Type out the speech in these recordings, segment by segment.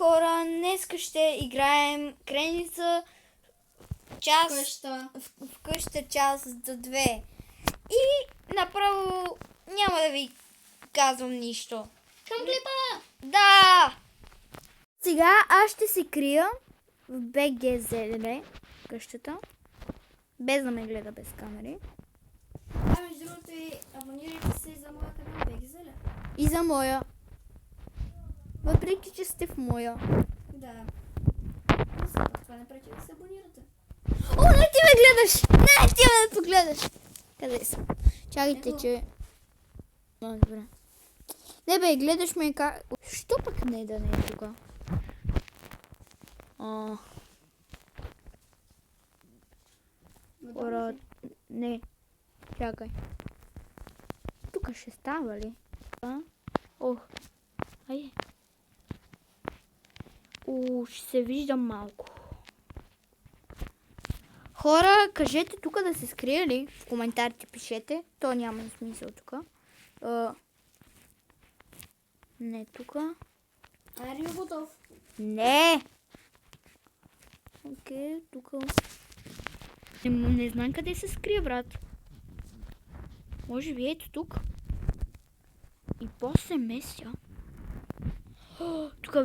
хора, днес ще играем креница в къща част до 2. И направо няма да ви казвам нищо. Към клипа! Да! Сега аз ще се крия в БГЗД къщата. Без да ме гледа без камери. Между другото, абонирайте се за моя канал БГЗД. И за моя. Въпреки, че сте в моя. Да. Това не пречи да се абонирате. О, не ти ме гледаш! Не, ти ме погледаш! Къде съм? Чакайте, че... Добре. Не бе, гледаш ме как... Що пък не да не е тук? Хора... Не. Чакай. Тук ще става ли? Ох. Ай. Ще се вижда малко. Хора, кажете тук да се скрие ли? В коментарите пишете. То няма смисъл тук. Не тук. Ари готов. Не! Окей, тук. Не знам къде се скрие, брат. Може би ето тук. И после местя. Тук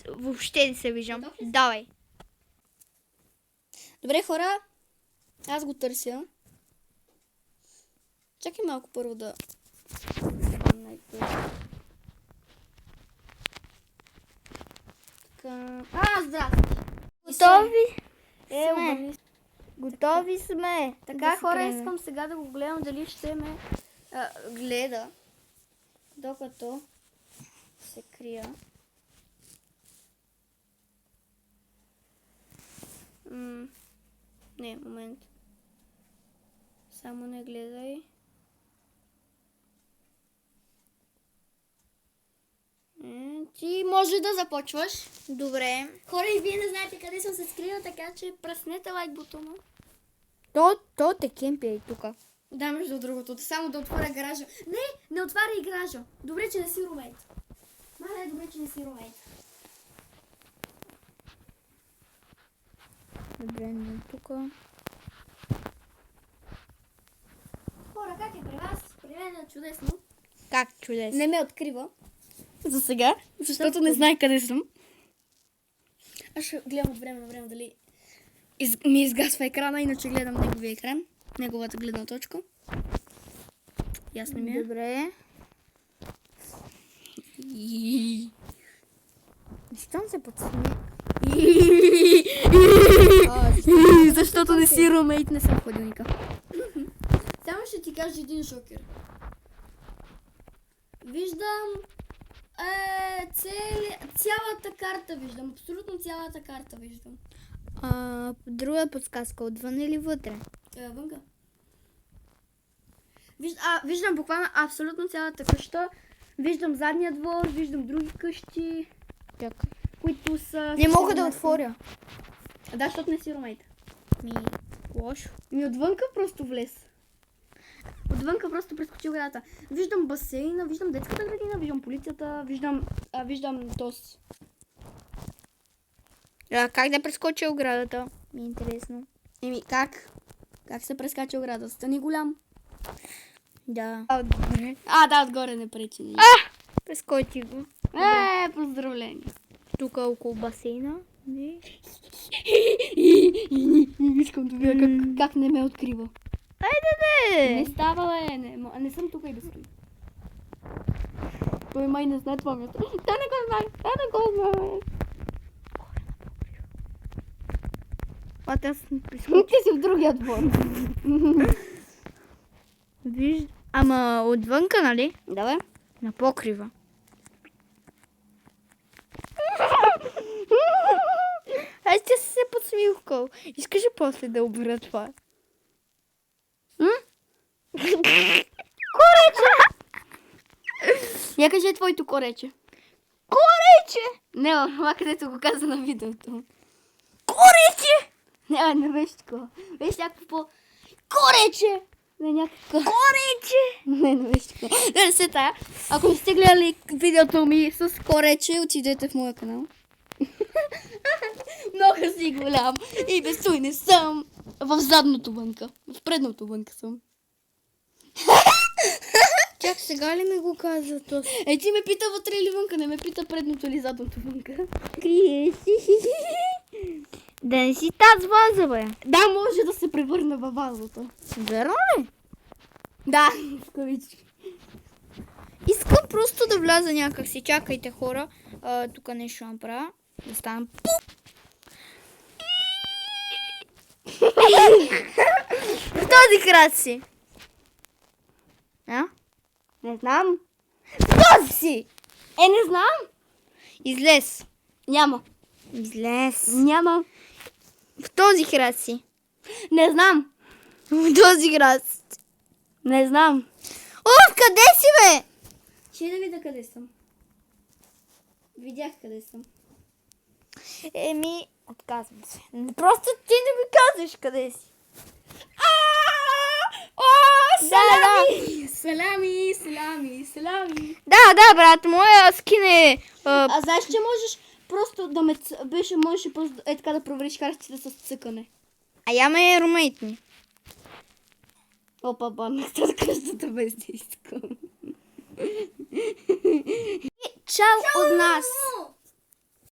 въобще не се виждам. Давай. Добре, хора. Аз го търся. Чакай малко първо да... Здрасти. Готови? Готови сме. Така, хора, искам сега да го гледам дали ще ме гледа. Докато се крия. Не, момент. Само не гледай. Ти може да започваш. Добре. Хора, и вие не знаете къде съм се скрила, така че пръснете лайк бутона. То те кемпи и тук. Да, между другото. Само да отворя гаража. Не отваряй гаража. Добре, че не си румейт. Добре, че не си румейт. Добре, не тук. Хора, как е при вас? При мен е чудесно. Как чудесно? Не ме открива. За сега, защото не знае къде съм. Аз ще гледам от време на време дали ми изгасва екрана, иначе гледам неговия екран, неговата гледна точка. Ясно ми е. Добре. Щом се подсми. Защото не си румейт, не съм ходилника. Само ще ти кажа един шокер. Виждам цялата карта виждам. Абсолютно цялата карта виждам. Друга подсказка. Отвън или вътре? Вънка. Виждам буквално абсолютно цялата къща. Виждам задния двор, виждам други къщи. Чакай. Които са... Не мога да отворя. Да, защото не си румейт. Лошо. Отвънка просто влез. Отвънка просто прескочи оградата. Виждам басейна, виждам детската градина, виждам полицията, виждам ТОС. Как да прескочи оградата? Ми е интересно. Как? Как се прескача оградата? Стани голям. Да. Отгоре. Да, отгоре не пречи. Прескочи го. Поздравление. Тук около басейна. Не. Искам да видя как не ме открива. Айде! Не става, не съм тук и да стои. Той май не знае това място. Та не го знае. Аз прескочи. Ти си в другия двор. Ама отвънка, нали? Да, бе. На покрива. Аз ще се подсмилкал. Искаш ли после да обера това? Корече! Я кажи твоето корече. Корече! Не, това където го каза на видеото. Корече! Не беше такова. Беше някакво по... Корече! Не, някакво... Корече! Не беше такова. Не се тая. Ако не сте гледали видеото ми с корече, отидете в моя канал. Много си голям и безсуй не съм. В задното вънка. В предното вънка съм. Чак сега ли ми го каза то? Ти ме пита вътре или вънка, не ме пита предното или задното вънка. Крие си. Да не си тази ваза, бе. Да, може да се превърне във вазата. Верно ли? Да, в кавички. Искам просто да вляза някакси. Чакайте, хора. Тук нещо ще направя. Да ставам пуп. В този крат си. А? Не знам. В този си. Не знам. Излез. Няма. Излез. Няма. В този крат си. Не знам. В този крат. Не знам. О, къде си, бе? Ще да видя къде съм. Видях къде съм. Отказвам се. Просто ти не ми казваш къде си. Салами! Салами! Да, брат, моя скин е... А знаеш, че можеш просто да можеш просто така да провериш картите с цъкане. А я ме е румейт ми. Опа, бам, да кажа да без да искам. Чао от нас.